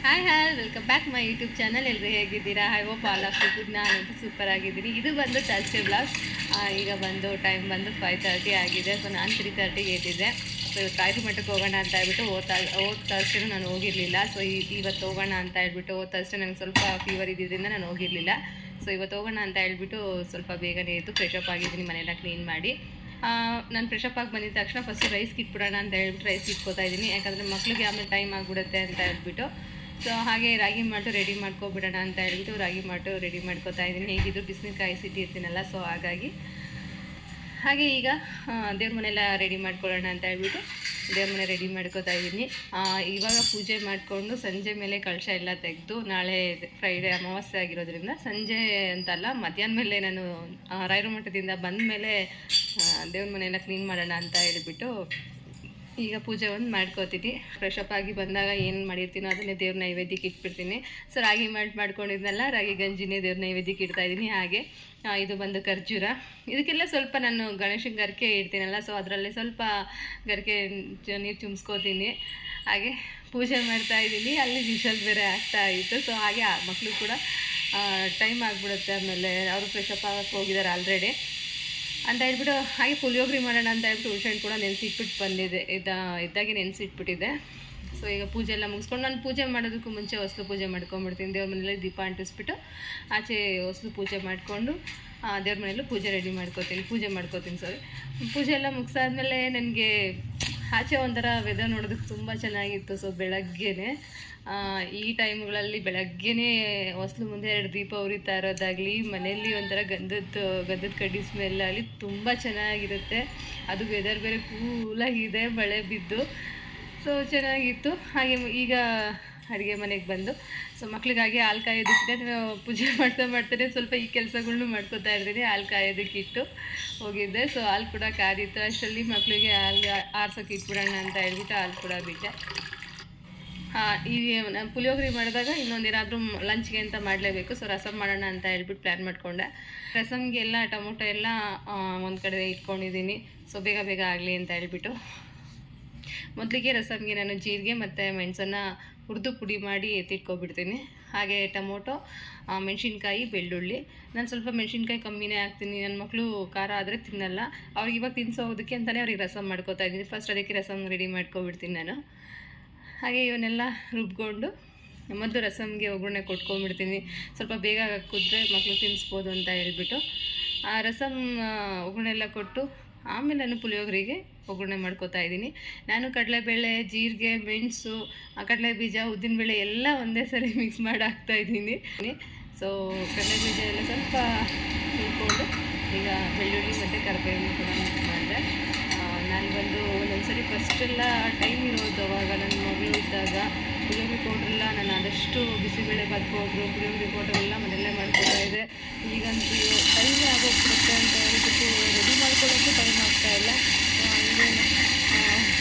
Hi welcome back my YouTube channel. ಎಲ್ಲರೂ ಹೇಗಿದ್ದೀರಾ? I hope all of good. ನಾನಂತೂ super ಆಗಿದ್ದೀನಿ. ಇದು ಬಂದು ಥರ್ಸ್ಡೇ ಬ್ಲಾಗ್. ಈಗ ಬಂದು ಟೈಮ್ ಬಂದು 5:30 ಆಗಿದೆ. ಸೊ ನಾನು 3:30ಗೆ ಎದ್ದಿದ್ದೆ. ಸೊ ಇವತ್ತು ರಾಯರ ಮಠಕ್ಕೆ ಹೋಗೋಣ ಅಂತ ಹೇಳ್ಬಿಟ್ಟು ಓದ್ ಥರ್ಸ್ಡೇನು ನಾನು ಹೋಗಿರಲಿಲ್ಲ. ಸೊ ಇವತ್ತು ಹೋಗೋಣ ಅಂತ ಹೇಳ್ಬಿಟ್ಟು ಥರ್ಸ್ಡೇ ನನಗೆ ಸ್ವಲ್ಪ ಫೀವರ್ ಇದ್ದಿದ್ದರಿಂದ ನಾನು ಹೋಗಿರಲಿಲ್ಲ. ಸೊ ಇವತ್ತು ಹೋಗೋಣ ಅಂತ ಹೇಳ್ಬಿಟ್ಟು ಸ್ವಲ್ಪ ಬೇಗನೆ ಎದ್ದು ಫ್ರೆಶಪ್ ಆಗಿದ್ದೀನಿ, ಮನೆಯೆಲ್ಲ ಕ್ಲೀನ್ ಮಾಡಿ. ನಾನು ಫ್ರೆಶಪ್ ಆಗಿ ಬಂದಿದ್ದ ತಕ್ಷಣ ಫಸ್ಟ್ ರೈಸ್ಗೆ ಇಟ್ಬಿಡೋಣ ಅಂತ ಹೇಳ್ಬಿಟ್ಟು ರೈಸ್ ಇಟ್ಕೋತಾ ಇದ್ದೀನಿ. ಯಾಕಂದರೆ ಮಕ್ಳಿಗೆ ಆಮೇಲೆ ಟೈಮ್ ಆಗಿಬಿಡುತ್ತೆ ಅಂತ ಹೇಳ್ಬಿಟ್ಟು. ಸೊ ಹಾಗೆ ರಾಗಿ ಮಾಟು ರೆಡಿ ಮಾಡ್ಕೊಬಿಡೋಣ ಅಂತ ಹೇಳ್ಬಿಟ್ಟು ರಾಗಿ ಮಾಟು ರೆಡಿ ಮಾಡ್ಕೊತಾ ಇದ್ದೀನಿ. ಹೇಗಿದ್ರು ಬಿಸಿನೀರು ಕಾಯಿಸಿಟ್ಟಿರ್ತೀನಲ್ಲ, ಸೊ ಹಾಗೆ ಈಗ ದೇವ್ರ ಮನೆಯೆಲ್ಲ ರೆಡಿ ಮಾಡ್ಕೊಳ್ಳೋಣ ಅಂತ ಹೇಳ್ಬಿಟ್ಟು ದೇವ್ರ ಮನೆ ರೆಡಿ ಮಾಡ್ಕೋತಾ ಇದ್ದೀನಿ. ಇವಾಗ ಪೂಜೆ ಮಾಡಿಕೊಂಡು ಸಂಜೆ ಮೇಲೆ ಕಳಶ ಎಲ್ಲ ತೆಗೆದು, ನಾಳೆ ಫ್ರೈಡೇ ಅಮಾವಾಸ್ಯೆ ಆಗಿರೋದ್ರಿಂದ ಸಂಜೆ ಅಂತಲ್ಲ ಮಧ್ಯಾಹ್ನ ಮೇಲೆ ನಾನು ರಾಯರ ಮಠದಿಂದ ಬಂದ ಮೇಲೆ ದೇವ್ರ ಮನೆಯೆಲ್ಲ ಕ್ಲೀನ್ ಮಾಡೋಣ ಅಂತ ಹೇಳ್ಬಿಟ್ಟು ಈಗ ಪೂಜೆ ಒಂದು ಮಾಡ್ಕೋತೀನಿ. ಫ್ರೆಶಪ್ ಆಗಿ ಬಂದಾಗ ಏನು ಮಾಡಿರ್ತೀನೋ ಅದನ್ನೇ ದೇವ್ರ ನೈವೇದ್ಯಕ್ಕೆ ಇಟ್ಬಿಡ್ತೀನಿ. ಸೊ ರಾಗಿ ಮಾಡ್ಕೊಂಡಿದ್ನಲ್ಲ, ರಾಗಿ ಗಂಜಿನೇ ದೇವ್ರ ನೈವೇದ್ಯಕ್ಕೆ ಇಡ್ತಾಯಿದ್ದೀನಿ. ಹಾಗೆ ಇದು ಬಂದು ಖರ್ಜೂರ. ಇದಕ್ಕೆಲ್ಲ ಸ್ವಲ್ಪ ನಾನು ಗಣೇಶನ ಗರಿಕೆ ಇಡ್ತೀನಲ್ಲ, ಸೊ ಅದರಲ್ಲಿ ಸ್ವಲ್ಪ ಗರಿಕೆ ನೀರು ಚುಮ್ಸ್ಕೋತೀನಿ. ಹಾಗೆ ಪೂಜೆ ಮಾಡ್ತಾಯಿದ್ದೀನಿ. ಅಲ್ಲಿ ವಿಷಲ್ ಬೇರೆ ಆಗ್ತಾ ಇತ್ತು. ಸೊ ಹಾಗೆ ಮಕ್ಕಳು ಕೂಡ ಟೈಮ್ ಆಗಿಬಿಡುತ್ತೆ. ಆಮೇಲೆ ಅವರು ಫ್ರೆಶಪ್ ಆಗೋಕ್ಕೆ ಹೋಗಿದ್ದಾರೆ ಆಲ್ರೆಡಿ ಅಂತ ಹೇಳ್ಬಿಟ್ಟು ಹಾಗೆ ಪುಳಿಯೋಗರೆ ಮಾಡೋಣ ಅಂತ ಹೇಳ್ಬಿಟ್ಟು ಹುಳ್ಸೆಹಣ್ಣು ಕೂಡ ನೆನೆಸಿಟ್ಬಿಟ್ಟು ಬಂದಿದೆ. ಇದ್ದಾಗೆ ನೆನೆಸಿಟ್ಬಿಟ್ಟಿದೆ. ಸೊ ಈಗ ಪೂಜೆ ಎಲ್ಲ ಮುಗಿಸ್ಕೊಂಡು, ನಾನು ಪೂಜೆ ಮಾಡೋದಕ್ಕೂ ಮುಂಚೆ ಹೊಸ್ಲು ಪೂಜೆ ಮಾಡ್ಕೊಂಡ್ಬಿಡ್ತೀನಿ. ದೇವ್ರ ಮನೇಲಿ ದೀಪ ಅಂಟಿಸ್ಬಿಟ್ಟು ಆಚೆ ಹೊಸ್ಲು ಪೂಜೆ ಮಾಡಿಕೊಂಡು ದೇವ್ರ ಮನೆಯಲ್ಲೂ ಪೂಜೆ ಮಾಡ್ಕೋತೀನಿ. ಪೂಜೆ ಎಲ್ಲ ಮುಗಿಸಾದ್ಮೇಲೆ ನನಗೆ ಆಚೆ ಒಂಥರ ವೆದರ್ ನೋಡೋದಕ್ಕೆ ತುಂಬ ಚೆನ್ನಾಗಿತ್ತು. ಸೊ ಬೆಳಗ್ಗೆನೇ ಈ ಟೈಮ್ಗಳಲ್ಲಿ ಬೆಳಗ್ಗೆನೇ ಹೊಸ್ಲು ಮುಂದೆ 2 ದೀಪ ಉರಿತಾ ಇರೋದಾಗಲಿ, ಮನೆಯಲ್ಲಿ ಒಂಥರ ಗಂಧದ ಕಡ್ಡಿ ಸ್ಮೆಲ್ಲಾಗಲಿ ತುಂಬ ಚೆನ್ನಾಗಿರುತ್ತೆ. ಅದು ವೆದರ್ ಬೇರೆ ಕೂಲಾಗಿದೆ, ಮಳೆ ಬಿದ್ದು. ಸೊ ಚೆನ್ನಾಗಿತ್ತು. ಹಾಗೆ ಈಗ ಅಡುಗೆ ಮನೆಗೆ ಬಂದು ಸೊ ಮಕ್ಳಿಗಾಗಿ ಹಾಲು ಕಾಯೋದಕ್ಕೆ ಪೂಜೆ ಮಾಡ್ತಾನೆ ಸ್ವಲ್ಪ ಈ ಕೆಲಸಗಳ್ನು ಮಾಡ್ಕೋತಾ ಇರ್ತೀನಿ. ಹಾಲು ಕಾಯೋದಕ್ಕೆ ಇಟ್ಟು ಹೋಗಿದ್ದೆ. ಸೊ ಹಾಲು ಕೂಡ ಕಾದಿತ್ತು. ಅಷ್ಟರಲ್ಲಿ ಮಕ್ಕಳಿಗೆ ಹಾಲು ಆರ್ಸೋಕೆ ಇಟ್ಬಿಡೋಣ ಅಂತ ಹೇಳ್ಬಿಟ್ಟು ಹಾಲು ಕೂಡ ಬಿಟ್ಟೆ. ಈ ನಾನು ಪುಳಿಯೋಗರೆ ಮಾಡಿದಾಗ ಇನ್ನೊಂದೇನಾದರೂ ಲಂಚ್ಗೆ ಅಂತ ಮಾಡಲೇಬೇಕು. ಸೊ ರಸಮ್ ಮಾಡೋಣ ಅಂತ ಹೇಳ್ಬಿಟ್ಟು ಪ್ಲ್ಯಾನ್ ಮಾಡಿಕೊಂಡೆ. ರಸಮ್ಗೆ ಎಲ್ಲ ಟೊಮೊಟೊ ಎಲ್ಲ ಒಂದು ಕಡೆ ಇಟ್ಕೊಂಡಿದ್ದೀನಿ. ಸೊ ಬೇಗ ಆಗಲಿ ಅಂತ ಹೇಳ್ಬಿಟ್ಟು ಮೊದಲಿಗೆ ರಸಮ್ಗೆ ನಾನು ಜೀರಿಗೆ ಮತ್ತು ಮೆಣಸನ್ನು ಹುರಿದು ಪುಡಿ ಮಾಡಿ ಎತ್ತಿಟ್ಕೊಬಿಡ್ತೀನಿ. ಹಾಗೆ ಟೊಮೊಟೊ, ಮೆಣಸಿನ್ಕಾಯಿ, ಬೆಳ್ಳುಳ್ಳಿ. ನಾನು ಸ್ವಲ್ಪ ಮೆಣಸಿನ್ಕಾಯಿ ಕಮ್ಮಿನೇ ಹಾಕ್ತೀನಿ. ನನ್ನ ಮಕ್ಕಳು ಖಾರ ಆದರೆ ತಿನ್ನಲ್ಲ. ಅವ್ರಿಗೆ ಇವಾಗ ತಿನ್ನಿಸೋದಕ್ಕೆ ಅಂತಲೇ ಅವ್ರಿಗೆ ರಸಮ್ ಮಾಡ್ಕೋತಾ ಇದ್ದೀನಿ. ಫಸ್ಟ್ ಅದಕ್ಕೆ ರಸಮ್ ರೆಡಿ ಮಾಡ್ಕೊಬಿಡ್ತೀನಿ ನಾನು. ಹಾಗೆ ಇವನ್ನೆಲ್ಲ ರುಬ್ಕೊಂಡು ಮೊದಲು ರಸಮ್ಗೆ ಒಗ್ಗರಣೆ ಕೊಟ್ಕೊಂಡ್ಬಿಡ್ತೀನಿ. ಸ್ವಲ್ಪ ಬೇಗ ಕುದ್ರೆ ಮಕ್ಕಳು ತಿನ್ನಿಸ್ಬೋದು ಅಂತ ಹೇಳ್ಬಿಟ್ಟು ರಸಮ್ ಒಗ್ಗರಣೆ ಎಲ್ಲ ಕೊಟ್ಟು ಆಮೇಲೆ ನಾನು ಪುಳಿಯೋಗರೆಗೆ ಒಗ್ಗರಣೆ ಮಾಡ್ಕೋತಾ ಇದ್ದೀನಿ. ನಾನು ಕಡಲೆಬೇಳೆ, ಜೀರಿಗೆ, ಮೆಣಸು, ಕಡಲೆ ಬೀಜ, ಉದ್ದಿನಬೇಳೆ ಎಲ್ಲ ಒಂದೇ ಸರಿ ಮಿಕ್ಸ್ ಮಾಡಿ ಹಾಕ್ತಾಯಿದ್ದೀನಿ. ಸೊ ಕಡಲೆಬೀಜ ಎಲ್ಲ ಸ್ವಲ್ಪ ಹುರ್ಕೊಂಡು ಈಗ ಬೆಳ್ಳುಳ್ಳಿ ಮತ್ತು ಕರಿಬೇವನ್ನು ಕೂಡ ಮಿಕ್ಸ್ ಮಾಡಿದೆ. ನಾನು ಬಂದು ಒಂದೊಂದು ಸರಿ ಫಸ್ಟೆಲ್ಲ ಟೈಮ್ ಇರೋದು ಅವಾಗ ನನ್ನ ಮಗಳು ಇದ್ದಾಗ ಪುಳಿಯೋಗರೆ ಪೌಡ್ರೆಲ್ಲ ನಾನು ಆದಷ್ಟು ಬಿಸಿಬೇಳೆ ಬಾತ್ ಪೌಡ್ರು, ಪುಳಿಯೋಗರೆ ಪೌಡ್ರೆಲ್ಲ ಮನೆಯಲ್ಲೇ ಮಾಡ್ಕೊತಾಯಿದ್ದೆ. ಈಗಂತೂ ಟೈಮೇ ಆಗೋಗ್ಬಿಡುತ್ತೆ ಅಂತ ಹೇಳ್ಬಿಟ್ಟು ರೆಡಿ ಮಾಡ್ಕೊಳ್ಳೋಕ್ಕೂ ಟೈಮ್ ಆಗ್ತಾಯಿಲ್ಲ.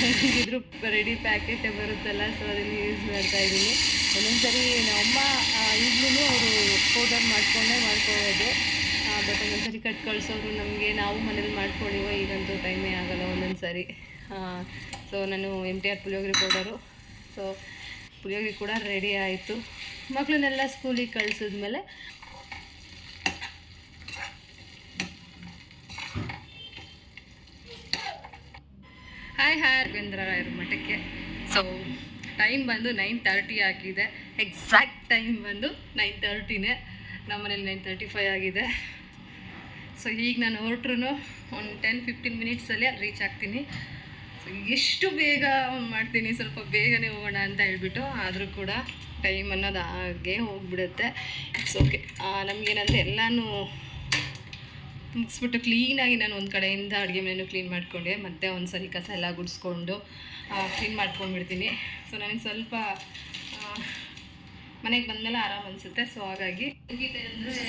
ಹೇಗಿದ್ರು ರೆಡಿ ಪ್ಯಾಕೆಟೇ ಬರುತ್ತಲ್ಲ, ಸೊ ಅದನ್ನು ಯೂಸ್ ಮಾಡ್ತಾಯಿದ್ದೀನಿ. ಒಂದೊಂದು ಸರಿ ನಮ್ಮಮ್ಮ ಈಗಲೂ ಅವರು ಪೌಡರ್ ಮಾಡ್ಕೊಳ್ಳೋದು. ಬಟ್ ಒಂದೊಂದು ಸರಿ ಕಟ್ ಕಳಿಸೋರು ನಮಗೆ, ನಾವು ಮನೇಲಿ ಮಾಡ್ಕೊಳ್ಳಿವೋ ಈಗಂತೂ ಟೈಮೇ ಆಗೋಲ್ಲ ಒಂದೊಂದು ಸರಿ. ಸೊ ನಾನು MTR puliyogare powder. So puliyogare ಕೂಡ ರೆಡಿ ಆಯಿತು. ಮಕ್ಕಳನ್ನೆಲ್ಲ ಸ್ಕೂಲಿಗೆ ಕಳಿಸಿದ್ಮೇಲೆ ಹಾಯ್ ರಾಘವೇಂದ್ರ ರಾಯರ ಮಠಕ್ಕೆ. ಸೊ ಟೈಮ್ ಬಂದು 9:30 ಆಗಿದೆ. ಎಕ್ಸಾಕ್ಟ್ ಟೈಮ್ ಬಂದು 9:30ನೇ. ನಮ್ಮನೇಲಿ 9:35 ಆಗಿದೆ. ಸೊ ಈಗ ನಾನು ಹೊರಟ್ರು ಒಂದು 10-15 ಮಿನಿಟ್ಸಲ್ಲಿ ಅಲ್ಲಿ ರೀಚ್ ಆಗ್ತೀನಿ. ಸೊ ಎಷ್ಟು ಬೇಗ ಮಾಡ್ತೀನಿ, ಸ್ವಲ್ಪ ಬೇಗನೆ ಹೋಗೋಣ ಅಂತ ಹೇಳ್ಬಿಟ್ಟು. ಆದರೂ ಕೂಡ ಟೈಮ್ ಅನ್ನೋದು ಹಾಗೆ ಹೋಗ್ಬಿಡುತ್ತೆ. It's okay. ನಮಗೇನಂದರೆ ಎಲ್ಲನೂ ಮುಗಿಸ್ಬಿಟ್ಟು ಕ್ಲೀನಾಗಿ ನಾನು ಒಂದು ಕಡೆಯಿಂದ ಅಡುಗೆ ಮನೆಯೂ ಕ್ಲೀನ್ ಮಾಡಿಕೊಂಡೆ, ಮತ್ತೆ ಒಂದು ಸರಿ ಕಸ ಎಲ್ಲ ಗುಡಿಸ್ಕೊಂಡು ಕ್ಲೀನ್ ಮಾಡ್ಕೊಂಡ್ಬಿಡ್ತೀನಿ. ಸೊ ನನಗೆ ಸ್ವಲ್ಪ ಮನೆಗೆ ಬಂದಮೇಲೆ ಆರಾಮ್ ಅನಿಸುತ್ತೆ. ಸೊ ಹಾಗಾಗಿ ಮುಗಿದೆ ಅಂದರೆ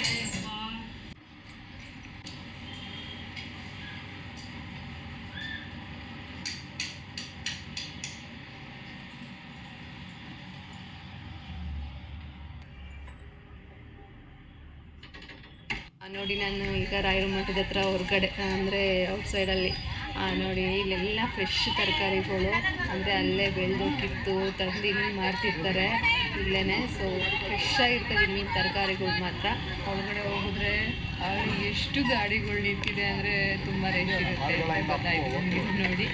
ನೋಡಿ, ನಾನು ಈಗ ರಾಯರ ಮಠದ ಹತ್ರ ಹೊರಗಡೆ ಅಂದರೆ ಔಟ್ಸೈಡಲ್ಲಿ ನೋಡಿ ಇಲ್ಲೆಲ್ಲ ಫ್ರೆಶ್ ತರಕಾರಿಗಳು ಅಂದರೆ ಅಲ್ಲೇ ಬೆಳೆದು ಕಿತ್ತು ತಂದು ಇಲ್ಲಿ ಮಾರ್ತಿರ್ತಾರೆ. ಇಲ್ಲೇ. ಸೊ ಫ್ರೆಶ್ ಆಗಿರ್ತವೆ ಮೀನು ತರಕಾರಿಗಳು ಮಾತ್ರ. ಒಳಗಡೆ ಹೋಗಿದ್ರೆ ಅಲ್ಲಿ ಎಷ್ಟು ಗಾಡಿಗಳು ನಿಂತಿದೆ ಅಂದರೆ ತುಂಬ ರಶ್ ಇರುತ್ತೆ ಅಂತ ಗೊತ್ತಾಯಿತು ನೋಡಿ.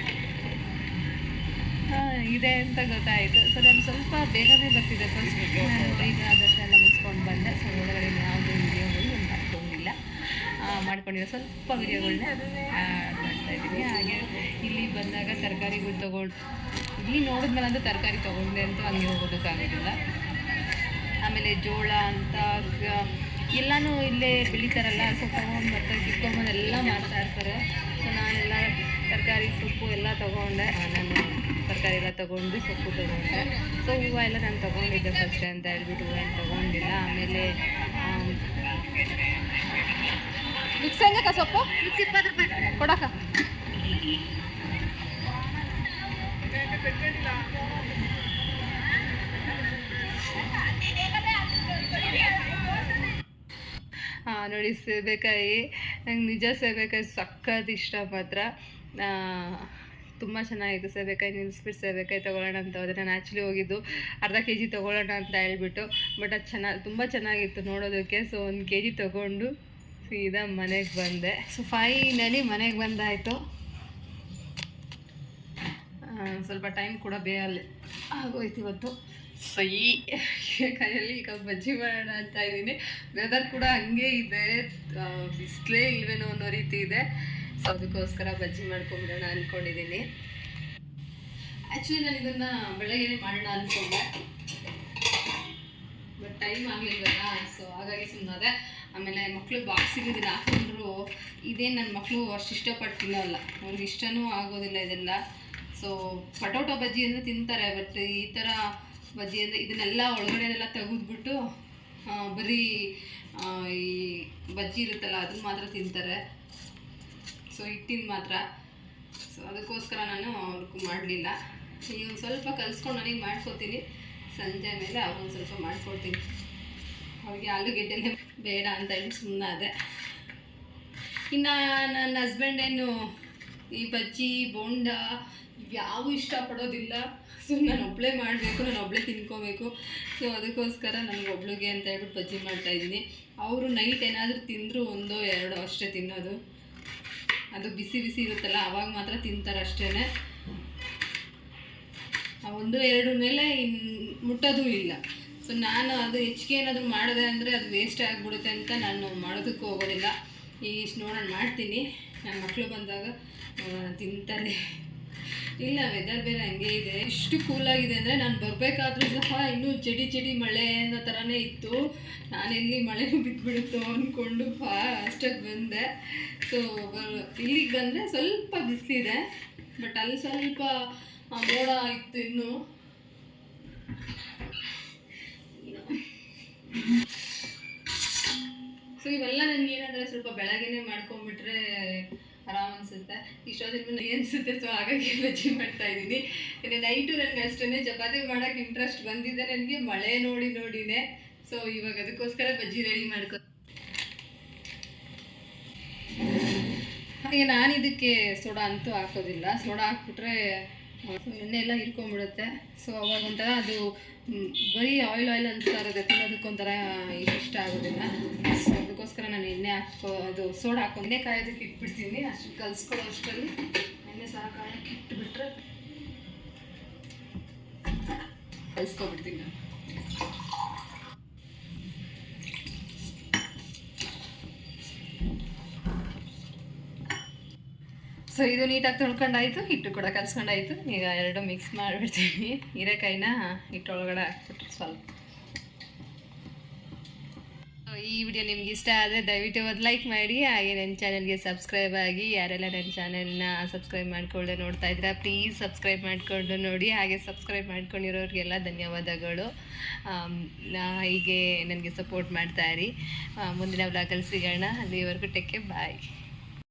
ಇದೆ ಅಂತ ಗೊತ್ತಾಯಿತು. ಸೊ ನಾನು ಸ್ವಲ್ಪ ಬೇಗನೆ ಬರ್ತಿದ್ದೆ ಫಸ್ಟ್. ನಾನು ಈಗ ದರ್ಶನ ಎಲ್ಲ ಮುಗಿಸ್ಕೊಂಡು ಬಂದೆ. ಸೊ ಒಳಗಡೆ ಯಾವುದೇ ವಿಡಿಯೋಗಳು ನಾನು ಮಾಡ್ಕೊಂಡಿರೋ ಸ್ವಲ್ಪ ವಿಡಿಯೋಗಳನ್ನ ಮಾಡ್ತಾಯಿದ್ದೀನಿ. ಹಾಗೆ ಇಲ್ಲಿ ಬಂದಾಗ ತರಕಾರಿಗಳು ತೊಗೊಂಡು ಇಲ್ಲಿ ನೋಡಿದ್ಮೇಲೆ ಅಂತೂ ತರಕಾರಿ ತೊಗೊಂಡೆ ಅಂತೂ ಹಂಗೆ ಹೋಗೋದಕ್ಕಾಗೋದಿಲ್ಲ. ಆಮೇಲೆ ಜೋಳ ಅಂತ ಎಲ್ಲನೂ ಇಲ್ಲೇ ಬೆಳೀತಾರಲ್ಲ, ಸೊ ತೊಗೊಂಡು ಮತ್ತೆ ಕಿತ್ಕೊಂಬಂದು ಎಲ್ಲ ಮಾಡ್ತಾಯಿರ್ತಾರೆ. ಸೊ ನಾನೆಲ್ಲ ತರಕಾರಿ ಸೊಪ್ಪು ಎಲ್ಲ ತೊಗೊಂಡೆ. ನಾನು ತರಕಾರಿ ಎಲ್ಲ ತೊಗೊಂಡು ಸೊಪ್ಪು ತೊಗೊಂಡೆ. ಸೊ ಹೂವು ಎಲ್ಲ ನಾನು ತೊಗೊಂಡಿದ್ದೆ ಫಸ್ಟ್ ಅಂತ ಹೇಳ್ಬಿಟ್ಟು ಹೂವೇನು ತೊಗೊಂಡಿಲ್ಲ. ಆಮೇಲೆ ಮಿಕ್ಸ್ ಹೆಂಗಕ್ಕ ಸೊಪ್ಪು? ಮಿಕ್ಸ್ 20 ರೂಪಾಯಿ ಕೊಡಕ್ಕ. ನೋಡಿ ಸೇಬೆಕಾಯಿ, ನಂಗೆ ನಿಜ ಸೇಬೆಕಾಯಿ ಸಖತ್ ಇಷ್ಟ ಮಾತ್ರ. ತುಂಬ ಚೆನ್ನಾಗಿತ್ತು ಸೇಬೆಕಾಯಿ. ನಿಲ್ಲಿಸ್ಬಿಟ್ಟು ಸೇಬೆಕಾಯಿ ತೊಗೊಳ್ಳೋಣ ಅಂತ ಹೋದರೆ ನಾನು ಆ್ಯಕ್ಚುಲಿ ಹೋಗಿದ್ದು ಅರ್ಧ kg ತೊಗೊಳ್ಳೋಣ ಅಂತ ಹೇಳ್ಬಿಟ್ಟು. ಬಟ್ ಅದು ತುಂಬ ಚೆನ್ನಾಗಿತ್ತು ನೋಡೋದಕ್ಕೆ. ಸೊ 1 kg ತೊಗೊಂಡು ಸೀದಾ ಮನೆಗೆ ಬಂದೆ. ಸೊ ಫೈನಲಿ ಮನೆಗೆ ಬಂದಾಯಿತು. ಸ್ವಲ್ಪ ಟೈಮ್ ಕೂಡ ಬೇಯಲ್ಲಿ ಆಗೋಯ್ತು ಇವತ್ತು. ಸೊ ಈ ಕೈಯಲ್ಲಿ ಈಗ ಬಜ್ಜಿ ಮಾಡೋಣ ಅಂತ ಇದ್ದೀನಿ. ವೆದರ್ ಕೂಡ ಹಂಗೆ ಇದೆ, ಬಿಸಿಲೇ ಇಲ್ವೇನೋ ಅನ್ನೋ ರೀತಿ ಇದೆ. ಸೊ ಅದಕ್ಕೋಸ್ಕರ ಬಜ್ಜಿ ಮಾಡ್ಕೊಂಬಿಡೋಣ ಅಂದ್ಕೊಂಡಿದ್ದೀನಿ. ಆ್ಯಕ್ಚುಲಿ ನಾನು ಇದನ್ನು ಬೆಳಗ್ಗೆನೇ ಮಾಡೋಣ ಅಂದ್ಕೊಂಡೆ, ಬಟ್ ಟೈಮ್ ಆಗಲಿಲ್ವಲ್ಲ. ಸೊ ಹಾಗಾಗಿ ಸುಮ್ಮನೆ. ಆಮೇಲೆ ಮಕ್ಕಳು ಬಾಕ್ಸಿಗೆ ಇದನ್ನು ಹಾಕೊಂಡ್ರು ಇದೇನು ನನ್ನ ಮಕ್ಕಳು ಅಷ್ಟು ಇಷ್ಟಪಟ್ಟು ತಿನ್ನೋಲ್ಲ, ಅವ್ರಿಗೆ ಇಷ್ಟನೂ ಆಗೋದಿಲ್ಲ ಇದೆಲ್ಲ. ಸೊ ಪಟೋಟೊ ಬಜ್ಜಿ ಅಂದರೆ ತಿಂತಾರೆ, ಬಟ್ ಈ ಥರ ಬಜ್ಜಿ ಅಂದರೆ ಇದನ್ನೆಲ್ಲ ಒಳಗಡೆನೆಲ್ಲ ತೆಗೆದ್ಬಿಟ್ಟು ಬರೀ ಈ ಬಜ್ಜಿ ಇರುತ್ತಲ್ಲ ಅದನ್ನ ಮಾತ್ರ ತಿಂತಾರೆ. ಸೊ ಹಿಟ್ಟಿನ ಮಾತ್ರ. ಸೊ ಅದಕ್ಕೋಸ್ಕರ ನಾನು ಅವ್ರಿಗೂ ಮಾಡಲಿಲ್ಲ. ಈಗ ಒಂದು ಸ್ವಲ್ಪ ಕಲಿಸ್ಕೊಂಡು ನನಗೆ ಮಾಡ್ಕೊತೀನಿ. ಸಂಜೆ ಮೇಲೆ ಅವ್ರಿಗೊಂದು ಸ್ವಲ್ಪ ಮಾಡಿಕೊಡ್ತೀನಿ. ಅವ್ರಿಗೆ ಆಲೂಗೆಡ್ಡೆನೇ ಬೇಡ ಅಂತ ಹೇಳಿ ಸುಮ್ಮನಾದೆ. ಇನ್ನು ನನ್ನ ಹಸ್ಬೆಂಡೇನು ಈ ಬಜ್ಜಿ ಬೋಂಡ ಯಾವೂ ಇಷ್ಟಪಡೋದಿಲ್ಲ. ಸೊ ನಾನು ಒಬ್ಬಳೇ ಮಾಡಬೇಕು, ನಾನು ಒಬ್ಬಳೇ ತಿನ್ಕೋಬೇಕು. ಸೊ ಅದಕ್ಕೋಸ್ಕರ ನನಗೆ ಒಬ್ಳಿಗೆ ಅಂತ ಹೇಳ್ಬಿಟ್ಟು ಬಜ್ಜಿ ಮಾಡ್ತಾಯಿದ್ದೀನಿ. ಅವರು ನೈಟ್ ಏನಾದರೂ ತಿಂದರೂ 1-2 ಅಷ್ಟೇ ತಿನ್ನೋದು. ಅದು ಬಿಸಿ ಬಿಸಿ ಇರುತ್ತಲ್ಲ ಆವಾಗ ಮಾತ್ರ ತಿಂತಾರೆ ಅಷ್ಟೇ. 1-2 ಮೇಲೆ ಮುಟ್ಟೋದು ಇಲ್ಲ. ಸೊ ನಾನು ಅದು ಹೆಚ್ಚಿಗೆ ಏನಾದರೂ ಮಾಡಿದೆ ಅಂದರೆ ಅದು ವೇಸ್ಟ್ ಆಗಿಬಿಡುತ್ತೆ ಅಂತ ನಾನು ಮಾಡೋದಕ್ಕೂ ಹೋಗೋದಿಲ್ಲ. ಇಷ್ಟು ನೋಡೋಣ ಮಾಡ್ತೀನಿ. ನನ್ನ ಮಕ್ಕಳು ಬಂದಾಗ ತಿಂತಾರೆ. ಇಲ್ಲ ವೆದರ್ ಬೇರೆ ಹಂಗೆ ಇದೆ. ಇಷ್ಟು ಕೂಲಾಗಿದೆ ಅಂದರೆ ನಾನು ಬರಬೇಕಾದ್ರೂ ಸಹ ಇನ್ನೂ ಚಡಿ ಮಳೆ ಅನ್ನೋ ಥರನೇ ಇತ್ತು. ನಾನೆಲ್ಲಿ ಮಳೆನೂ ಬಿದ್ದುಬಿಡುತ್ತೋ ಅಂದ್ಕೊಂಡು ಅಷ್ಟಾಗಿ ಬಂದೆ. ಸೊ ಇಲ್ಲಿಗೆ ಬಂದರೆ ಸ್ವಲ್ಪ ಬಿಸಿಲಿದೆ, ಬಟ್ ಅಲ್ಲಿ ಸ್ವಲ್ಪ ಮೋಡ ಇತ್ತು ಇನ್ನೂ. ಸೊ ಇವೆಲ್ಲ ನನಗೇನಾದರೆ ಸ್ವಲ್ಪ ಬೆಳಗ್ಗೆನೇ ಮಾಡ್ಕೊಂಬಿಟ್ರೆ ಆರಾಮ್ ಅನಿಸುತ್ತೆ. ಇಷ್ಟೊತ್ತಿನ ನನಗೆ ಅನಿಸುತ್ತೆ. ಸೊ ಹಾಗಾಗಿ ಬಜ್ಜಿ ಮಾಡ್ತಾಯಿದ್ದೀನಿ. ಇನ್ನು ನೈಟು ನನಗೆ ಅಷ್ಟೇ ಚಪಾತಿ ಮಾಡೋಕ್ಕೆ ಇಂಟ್ರೆಸ್ಟ್ ಬಂದಿದೆ ನನಗೆ, ಮಳೆ ನೋಡಿನೇ. ಸೊ ಇವಾಗ ಅದಕ್ಕೋಸ್ಕರ ಬಜ್ಜಿ ರೆಡಿ ಮಾಡ್ಕೊ. ಹಾಗೆ ನಾನು ಇದಕ್ಕೆ ಸೋಡಾ ಅಂತೂ ಹಾಕೋದಿಲ್ಲ. ಸೋಡಾ ಹಾಕ್ಬಿಟ್ರೆ ಎಣ್ಣೆ ಎಲ್ಲ ಹಿಡ್ಕೊಂಡ್ಬಿಡುತ್ತೆ. ಸೊ ಅವಾಗ ಒಂಥರ ಅದು ಬರೀ ಆಯಿಲ್ ಅನಿಸ್ತಾ ಇರುತ್ತೆ, ತಿನ್ನೋದಕ್ಕೊಂಥರ ಇಷ್ಟ ಆಗೋದಿಲ್ಲ. ಸೊ ಅದಕ್ಕೋಸ್ಕರ ನಾನು ಎಣ್ಣೆ ಅದು ಸೋಡಾ ಹಾಕೊಂಡು ಎಣ್ಣೆ ಕಾಯೋದಕ್ಕೆ ಇಟ್ಬಿಡ್ತೀನಿ. ಅಷ್ಟು ಕಲಿಸ್ಕೊಳ್ಳೋ ಅಷ್ಟರಲ್ಲಿ ಎಣ್ಣೆ ಸಹ ಕಾಯೋಕ್ಕೆ ಇಟ್ಬಿಟ್ರೆ ಕಲಿಸ್ಕೊಬಿಡ್ತೀನಿ ನಾನು. ಸೊ ಇದು ನೀಟಾಗಿ ತೊಳ್ಕೊಂಡಾಯಿತು, ಹಿಟ್ಟು ಕೂಡ ಕಲಿಸ್ಕೊಂಡಾಯಿತು. ಈಗ ಎರಡು ಮಿಕ್ಸ್ ಮಾಡಿಬಿಡ್ತೀನಿ. ಹೀರೆಕಾಯಿನ ಹಿಟ್ಟೊಳಗಡೆ ಹಾಕ್ಬಿಟ್ರೆ ಸ್ವಲ್ಪ. ಈ ವಿಡಿಯೋ ನಿಮ್ಗೆ ಇಷ್ಟ ಆದರೆ ದಯವಿಟ್ಟು ಒಂದು ಲೈಕ್ ಮಾಡಿ. ಹಾಗೆ ನನ್ನ ಚಾನಲ್ಗೆ ಸಬ್ಸ್ಕ್ರೈಬ್ ಆಗಿ. ಯಾರೆಲ್ಲ ನನ್ನ ಚಾನಲ್ನ ಸಬ್ಸ್ಕ್ರೈಬ್ ಮಾಡ್ಕೊಳ್ಳದೆ ನೋಡ್ತಾ ಇದ್ದೀರಾ ಪ್ಲೀಸ್ ಸಬ್ಸ್ಕ್ರೈಬ್ ಮಾಡಿಕೊಂಡು ನೋಡಿ. ಹಾಗೆ ಸಬ್ಸ್ಕ್ರೈಬ್ ಮಾಡ್ಕೊಂಡಿರೋರಿಗೆಲ್ಲ ಧನ್ಯವಾದಗಳು. ಹೀಗೆ ನನಗೆ ಸಪೋರ್ಟ್ ಮಾಡ್ತಾಯಿರಿ. ಮುಂದಿನ ವ್ಲಾಗಲ್ಲಿ ಸಿಗೋಣ. ಅಲ್ಲಿವರೆಗೂ ಟೇಕ್ ಕೇರ್, ಬಾಯ್.